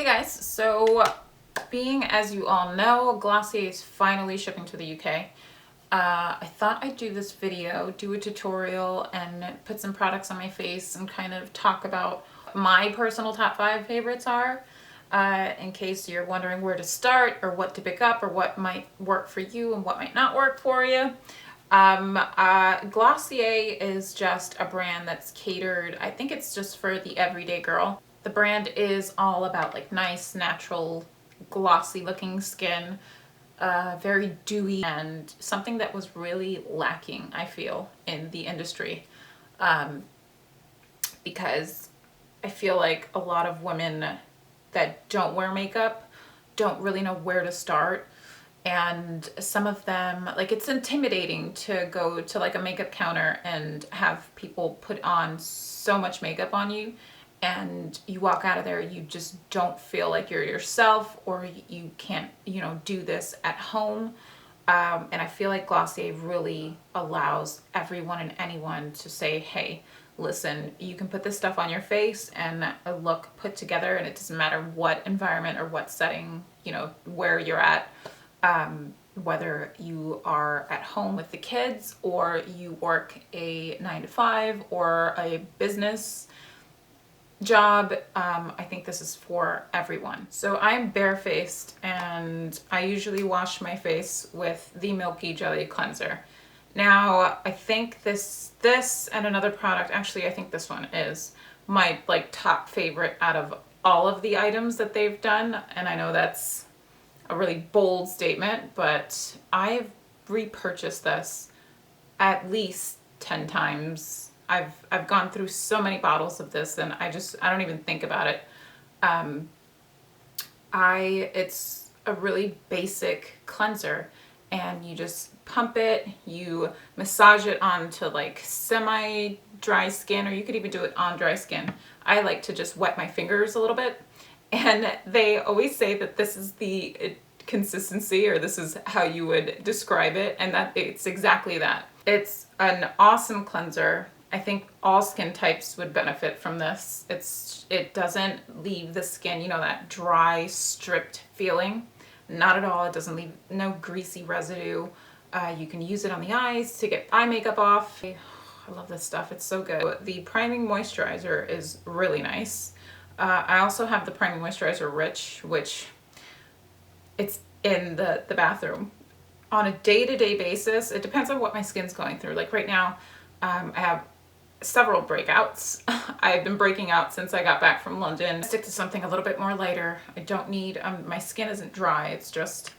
guys, so being as you all know, Glossier is finally shipping to the UK. I thought I'd do this video, do a tutorial and put some products on my face and kind of talk about my personal top 5 favorites are, in case you're wondering where to start or what to pick up or what might work for you and what might not work for you. Glossier is just a brand that's catered, I think it's just for the everyday girl. The brand is all about like nice, natural, glossy looking skin, very dewy, and something that was really lacking, I feel, in the industry. Because I feel like a lot of women that don't wear makeup don't really know where to start. And some of them, like, it's intimidating to go to like a makeup counter and have people put on so much makeup on you, and you walk out of there, you just don't feel like you're yourself, or you can't, you know, do this at home. And I feel like Glossier really allows everyone and anyone to say, hey, listen, you can put this stuff on your face and look put together, and it doesn't matter what environment or what setting, you know, where you're at. Whether you are at home with the kids or you work a 9-to-5 or a business job, I think this is for everyone. So I'm barefaced and I usually wash my face with the Milky Jelly Cleanser. Now I think this and another product, actually I think this one is my like top favorite out of all of the items that they've done, and I know that's a really bold statement, but I've repurchased this at least 10 times. I've gone through so many bottles of this and I don't even think about it. It's a really basic cleanser, and you just pump it, you massage it onto like semi-dry skin, or you could even do it on dry skin. I like to just wet my fingers a little bit. And they always say that this is the consistency, or this is how you would describe it, and that it's exactly that. It's an awesome cleanser. I think all skin types would benefit from this. It doesn't leave the skin, you know, that dry, stripped feeling. Not at all. It doesn't leave no greasy residue. You can use it on the eyes to get eye makeup off. I love this stuff. It's so good. The priming moisturizer is really nice. I also have the priming moisturizer Rich, which it's in the bathroom. On a day-to-day basis, it depends on what my skin's going through. Like right now, I have several breakouts. I've been breaking out since I got back from London. Stick to something a little bit more lighter. I don't need, my skin isn't dry, it's just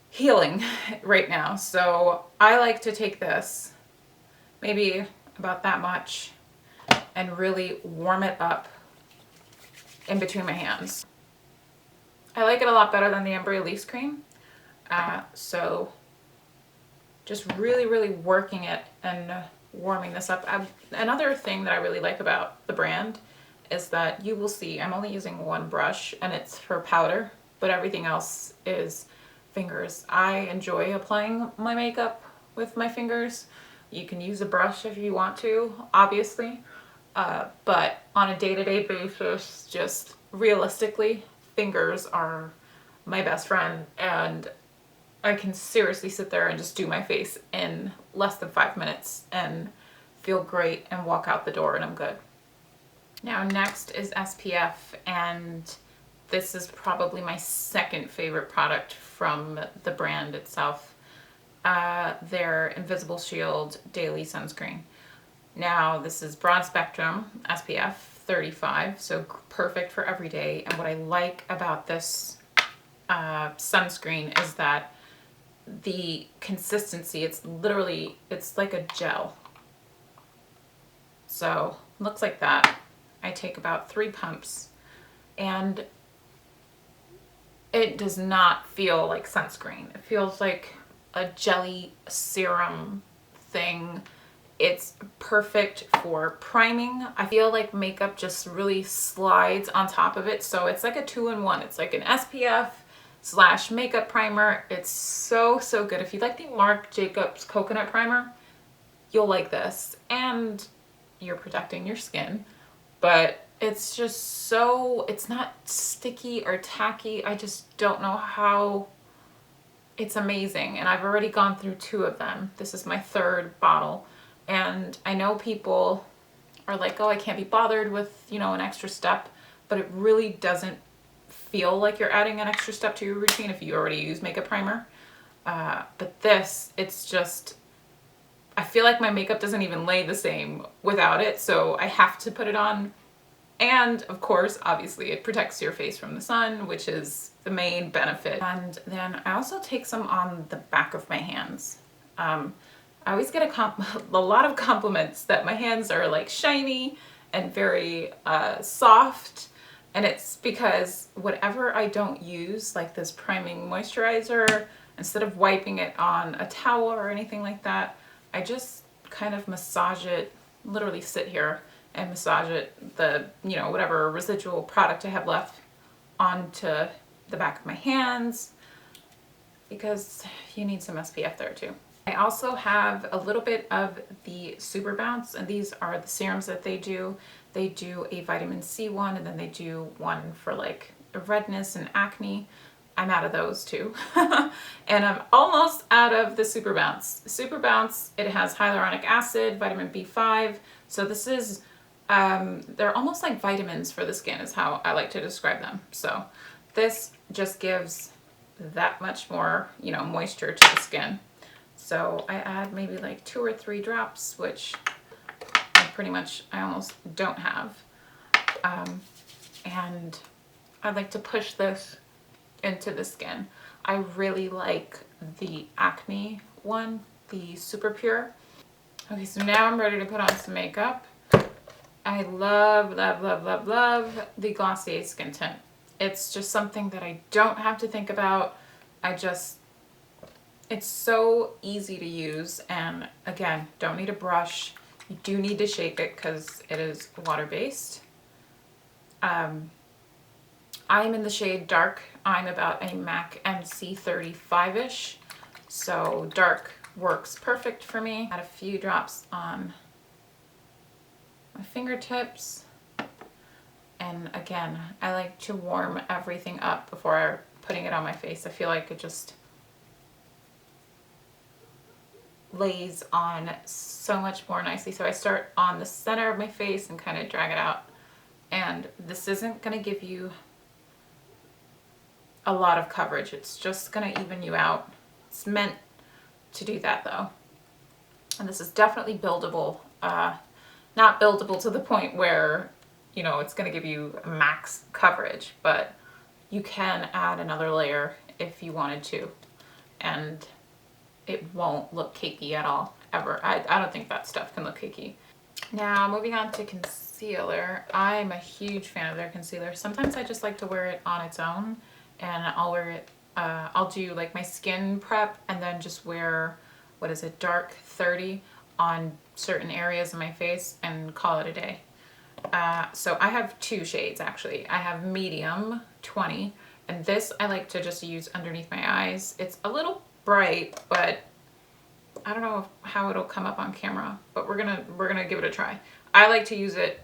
healing right now. So I like to take this, maybe about that much, and really warm it up in between my hands. I like it a lot better than the Embryolisse cream. So just really working it and warming this up. Another thing that I really like about the brand is that you will see I'm only using one brush, and it's for powder, but everything else is fingers. I enjoy applying my makeup with my fingers. You can use a brush if you want to, obviously. But on a day-to-day basis, just realistically, fingers are my best friend, and I can seriously sit there and just do my face in less than 5 minutes and feel great and walk out the door and I'm good. Now next is SPF, and this is probably my second favorite product from the brand itself. Their Invisible Shield Daily Sunscreen. Now this is broad spectrum SPF 35, so perfect for every day. And what I like about this sunscreen is that the consistency, it's like a gel. So looks like that. I take about 3 pumps, and it does not feel like sunscreen. It feels like a jelly serum thing. It's perfect for priming. I feel like makeup just really slides on top of it. So it's like a 2-in-1. It's like an SPF / makeup primer. It's so good. If you like the Marc Jacobs coconut primer, you'll like this. And you're protecting your skin, but It's just so, it's not sticky or tacky. I just don't know how. It's amazing, and I've already gone through 2 of them. This is my 3rd bottle, and I know people are like, oh, I can't be bothered with, you know, an extra step, but it really doesn't feel like you're adding an extra step to your routine if you already use makeup primer. But this, it's just, I feel like my makeup doesn't even lay the same without it, so I have to put it on. And of course, obviously, it protects your face from the sun, which is the main benefit. And then I also take some on the back of my hands. I always get a lot of compliments that my hands are like shiny and very soft. And it's because whatever I don't use, like this priming moisturizer, instead of wiping it on a towel or anything like that, I just kind of massage it, literally sit here and massage it, the, you know, whatever residual product I have left onto the back of my hands, because you need some SPF there too. I also have a little bit of the Super Bounce, and these are the serums that they do. They do a vitamin C one, and then they do one for like redness and acne. I'm out of those too. And I'm almost out of the Super Bounce. Super Bounce, it has hyaluronic acid, vitamin B5. So this is, they're almost like vitamins for the skin is how I like to describe them. So this just gives that much more, you know, moisture to the skin. So I add maybe like 2 or 3 drops, which I almost don't have. And I like to push this into the skin. I really like the acne one, the Super Pure. Okay, so now I'm ready to put on some makeup. I love, love, love, love, love the Glossier skin tint. It's just something that I don't have to think about. It's so easy to use, and again, don't need a brush. You do need to shake it because it is water-based. I'm in the shade dark. I'm about a MAC MC35-ish, so dark works perfect for me. Add a few drops on my fingertips, and again, I like to warm everything up before putting it on my face. I feel like it just lays on so much more nicely. So I start on the center of my face and kind of drag it out. And this isn't going to give you a lot of coverage. It's just going to even you out. It's meant to do that though. And this is definitely buildable. Not buildable to the point where, you know, it's going to give you max coverage, but you can add another layer if you wanted to. And it won't look cakey at all, ever. I don't think that stuff can look cakey. Now, moving on to concealer. I'm a huge fan of their concealer. Sometimes I just like to wear it on its own, and I'll wear it, I'll do like my skin prep and then just wear, what is it, dark 30 on certain areas of my face and call it a day. So I have 2 shades actually. I have medium 20, and this I like to just use underneath my eyes. It's a little bright, but I don't know how it'll come up on camera, but we're gonna give it a try. I like to use it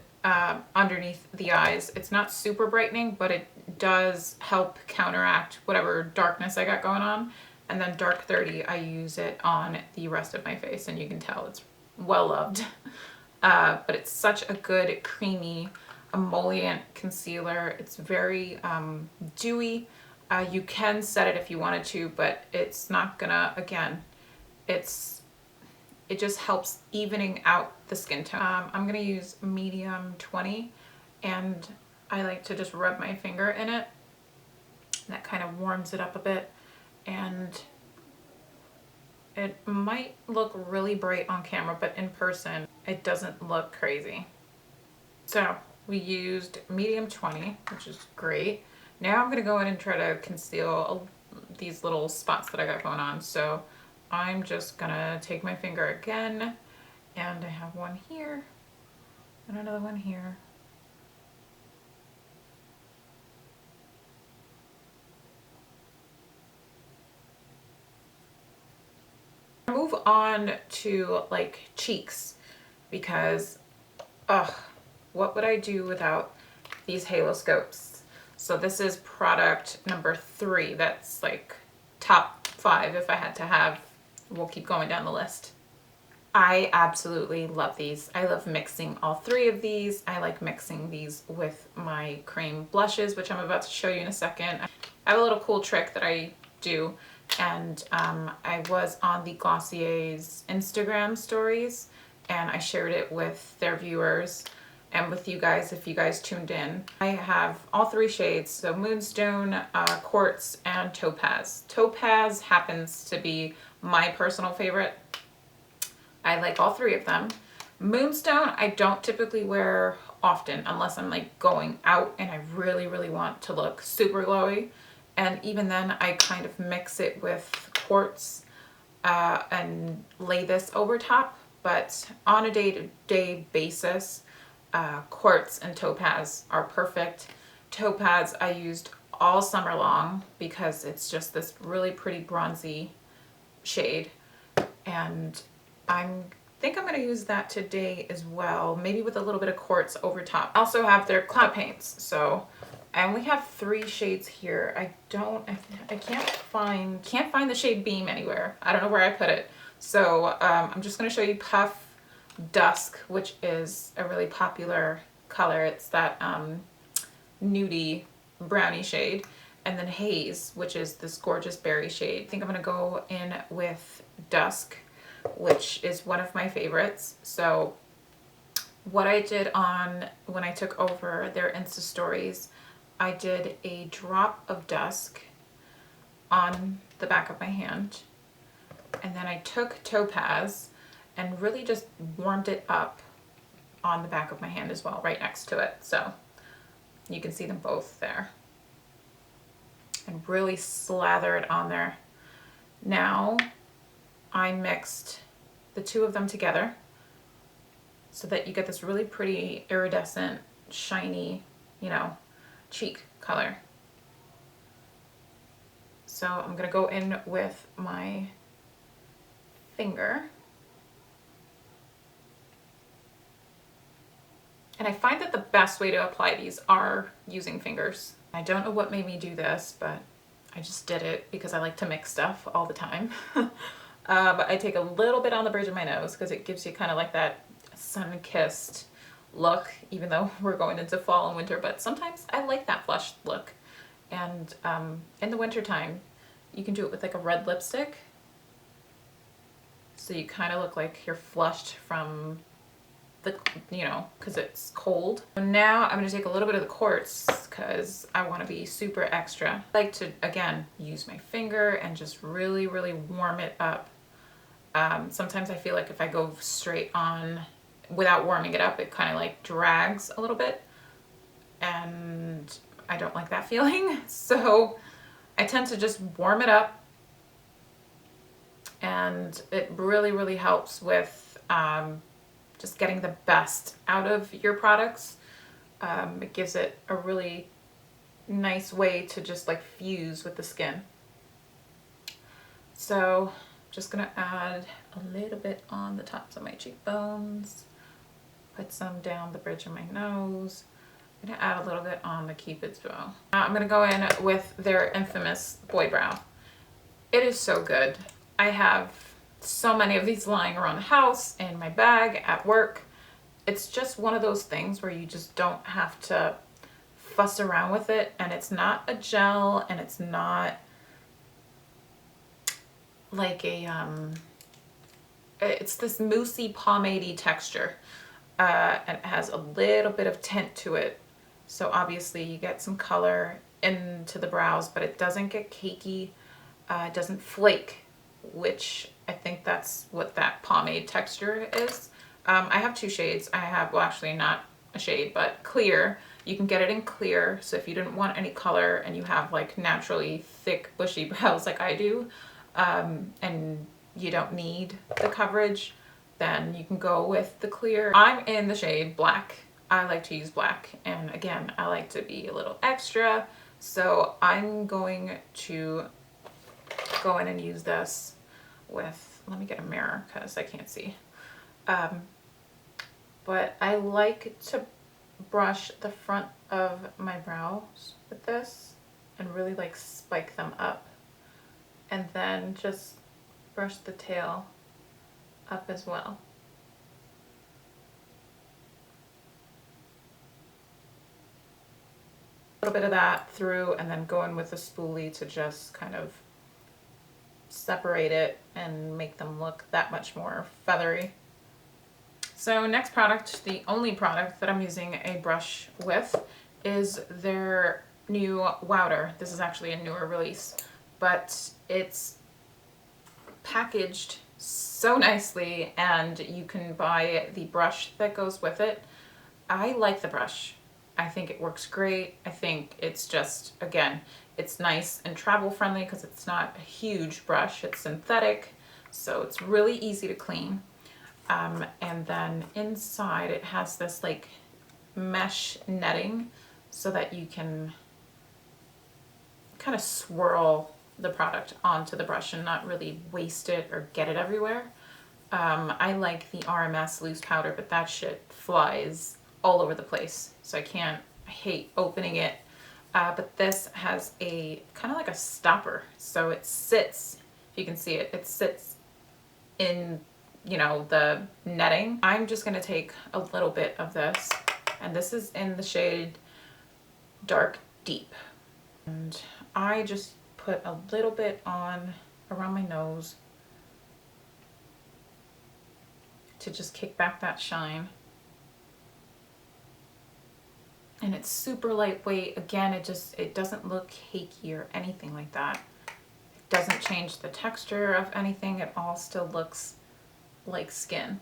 underneath the eyes. It's not super brightening, but it does help counteract whatever darkness I got going on. And then dark 30, I use it on the rest of my face, and you can tell it's well loved. But it's such a good creamy emollient concealer. It's very dewy. You can set it if you wanted to, but it's not gonna, again, it just helps evening out the skin tone. I'm gonna use medium 20, and I like to just rub my finger in it. That kind of warms it up a bit, and it might look really bright on camera, but in person, it doesn't look crazy. So we used medium 20, which is great. Now I'm gonna go in and try to conceal these little spots that I got going on. So I'm just gonna take my finger again, and I have one here and another one here. Move on to like cheeks, because what would I do without these halo scopes. So this is product number 3. That's like top 5 if I had to have. We'll keep going down the list. I absolutely love these. I love mixing all 3 of these. I like mixing these with my cream blushes, which I'm about to show you in a second. I have a little cool trick that I do, and I was on the Glossier's Instagram stories, and I shared it with their viewers and with you guys if you guys tuned in. I have all 3 shades, so Moonstone, Quartz, and Topaz. Topaz happens to be my personal favorite. I like all 3 of them. Moonstone I don't typically wear often unless I'm like going out and I really, really want to look super glowy. And even then I kind of mix it with Quartz and lay this over top. But on a day-to-day basis, Quartz and Topaz are perfect. Topaz I used all summer long because it's just this really pretty bronzy shade, and I think I'm going to use that today as well, maybe with a little bit of Quartz over top. I also have their cloud paints, so I only have 3 shades here. I can't find the shade Beam anywhere. I don't know where I put it. So I'm just going to show you Puff Dusk, which is a really popular color. It's that nudie brownie shade. And then Haze, which is this gorgeous berry shade. I think I'm going to go in with Dusk, which is one of my favorites. So what I did when I took over their Insta stories, I did a drop of Dusk on the back of my hand, and then I took Topaz and really just warmed it up on the back of my hand as well, right next to it. So you can see them both there, and really slather it on there. Now I mixed the 2 of them together so that you get this really pretty iridescent, shiny, you know, cheek color. So I'm gonna go in with my finger. And I find that the best way to apply these are using fingers. I don't know what made me do this, but I just did it because I like to mix stuff all the time. But I take a little bit on the bridge of my nose because it gives you kind of like that sun-kissed look, even though we're going into fall and winter, but sometimes I like that flushed look. And in the winter time, you can do it with like a red lipstick. So you kind of look like you're flushed from the, you know, because it's cold. Now I'm going to take a little bit of the Quartz because I want to be super extra. I like to, again, use my finger and just really, really warm it up. Sometimes I feel like if I go straight on without warming it up, it kind of like drags a little bit, and I don't like that feeling. So I tend to just warm it up, and it really, really helps with just getting the best out of your products. It gives it a really nice way to just like fuse with the skin. So just gonna add a little bit on the tops of my cheekbones, put some down the bridge of my nose. I'm gonna add a little bit on the Cupid's bow. Now I'm gonna go in with their infamous Boy Brow. It is so good. I have so many of these lying around the house, in my bag, at work. It's just one of those things where you just don't have to fuss around with it, and it's not a gel, and it's not like a it's this moussey pomade-y texture, and it has a little bit of tint to it, so obviously you get some color into the brows, but it doesn't get cakey, it doesn't flake, which I think that's what that pomade texture is. I have 2 shades. I have, well, actually not a shade, but clear. You can get it in clear, so if you didn't want any color and you have like naturally thick bushy brows like I do, and you don't need the coverage, then you can go with the clear. I'm in the shade Black. I like to use black, and again, I like to be a little extra, so I'm going to go in and use this with, let me get a mirror because I can't see. But I like to brush the front of my brows with this and really like spike them up. And then just brush the tail up as well. A little bit of that through and then go in with a spoolie to just kind of separate it and make them look that much more feathery. So next product, the only product that I'm using a brush with, is their new Wowder. This is actually a newer release, but it's packaged so nicely and you can buy the brush that goes with it. I like the brush. I think it works great. I think it's just, again, it's nice and travel friendly because it's not a huge brush. It's synthetic, so it's really easy to clean. And then inside it has this like mesh netting so that you can kind of swirl the product onto the brush and not really waste it or get it everywhere. I like the RMS loose powder, but that shit flies all over the place, so I hate opening it. But this has a kind of like a stopper, so it sits, if you can see it, it sits in, you know, the netting. I'm just gonna take a little bit of this, and this is in the shade Dark Deep. And I just put a little bit on around my nose to just kick back that shine. And it's super lightweight. Again, it doesn't look cakey or anything like that. It doesn't change the texture of anything. It all still looks like skin.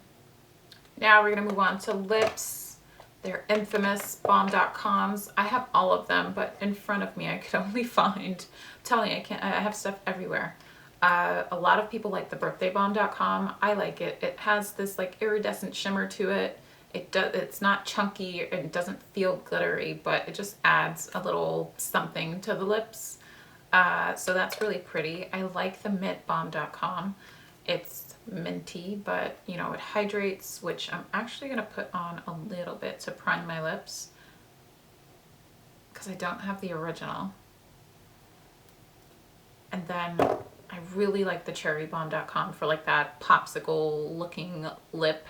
Now we're gonna move on to lips. They're infamous Balm.coms. I have all of them, but in front of me I could only find, I'm telling you, I have stuff everywhere. A lot of people like the Birthday Balm.com. I like it. It has this like iridescent shimmer to it. It's not chunky, it doesn't feel glittery, but it just adds a little something to the lips. So that's really pretty. I like the Mint Balm.com. It's minty, but you know, it hydrates, which I'm actually gonna put on a little bit to prime my lips because I don't have the original. And then I really like the Cherry Balm.com for like that popsicle looking lip.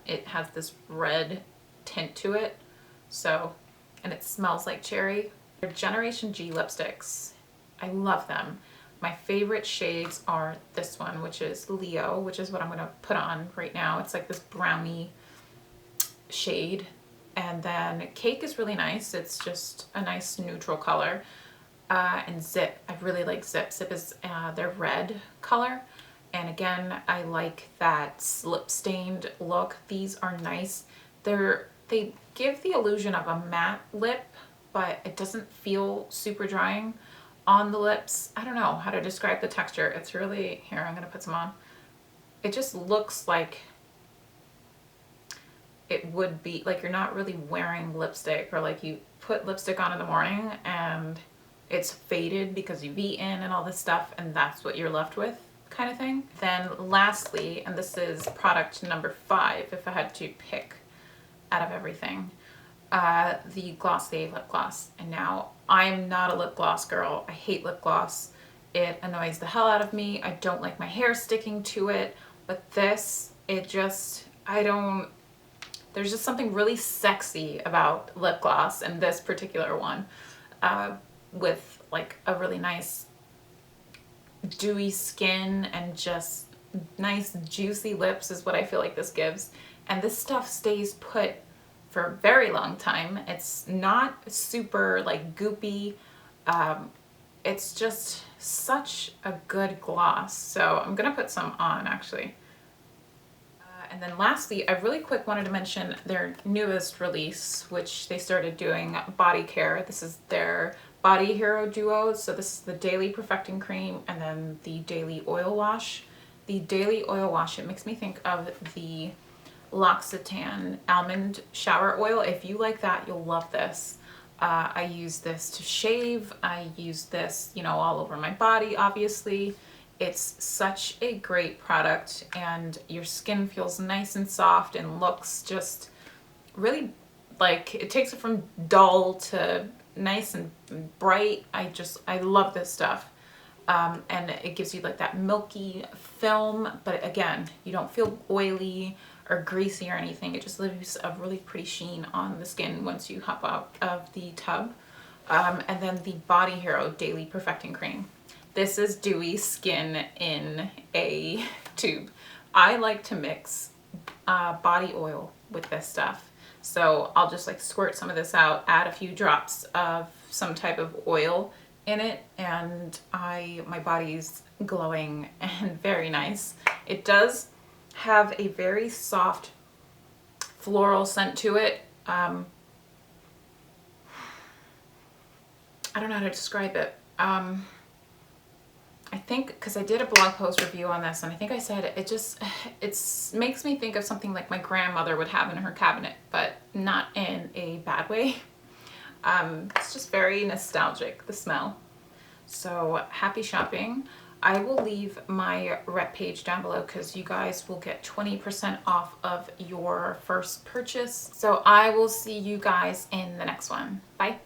It has this red tint to it, so, and it smells like cherry. They're Generation G lipsticks. I love them. My favorite shades are this one, which is Leo, which is what I'm gonna put on right now. It's like this brownie shade. And then Cake is really nice. It's just a nice neutral color. And Zip, I really like Zip. Zip is their red color. And again, I like that slip stained look. These are nice. They give the illusion of a matte lip, but it doesn't feel super drying on the lips. I don't know how to describe the texture. It's really, here, I'm gonna put some on. It just looks like it would be, like you're not really wearing lipstick, or like you put lipstick on in the morning and it's faded because you've eaten and all this stuff, and that's what you're left with, kind of thing. Then lastly, and this is product number 5 if I had to pick out of everything, the Glossier lip gloss. And now I'm not a lip gloss girl. I hate lip gloss. It annoys the hell out of me. I don't like my hair sticking to it, but this, it just, there's just something really sexy about lip gloss, and this particular one, with like a really nice dewy skin and just nice juicy lips is what I feel like this gives. And this stuff stays put for a very long time. It's not super like goopy. It's just such a good gloss. So I'm gonna put some on actually. And then lastly, I really quick wanted to mention their newest release, which they started doing body care. This is their Body Hero Duo. So this is the Daily Perfecting Cream and then the Daily Oil Wash. The Daily Oil Wash, it makes me think of the L'Occitane Almond Shower Oil. If you like that, you'll love this. I use this to shave. I use this, you know, all over my body, obviously. It's such a great product, and your skin feels nice and soft and looks just really Like, it takes it from dull to nice and bright. I love this stuff. And it gives you like that milky film, but again, you don't feel oily or greasy or anything. It just leaves a really pretty sheen on the skin once you hop out of the tub. And then the Body Hero Daily Perfecting Cream. This is dewy skin in a tube. I like to mix body oil with this stuff. So I'll just like squirt some of this out, add a few drops of some type of oil in it, and my body's glowing and very nice. It does have a very soft floral scent to it. I don't know how to describe it. I think because I did a blog post review on this, and I think I said it makes me think of something like my grandmother would have in her cabinet, but not in a bad way. It's just very nostalgic, the smell. So happy shopping. I will leave my rep page down below because you guys will get 20% off of your first purchase. So I will see you guys in the next one. Bye.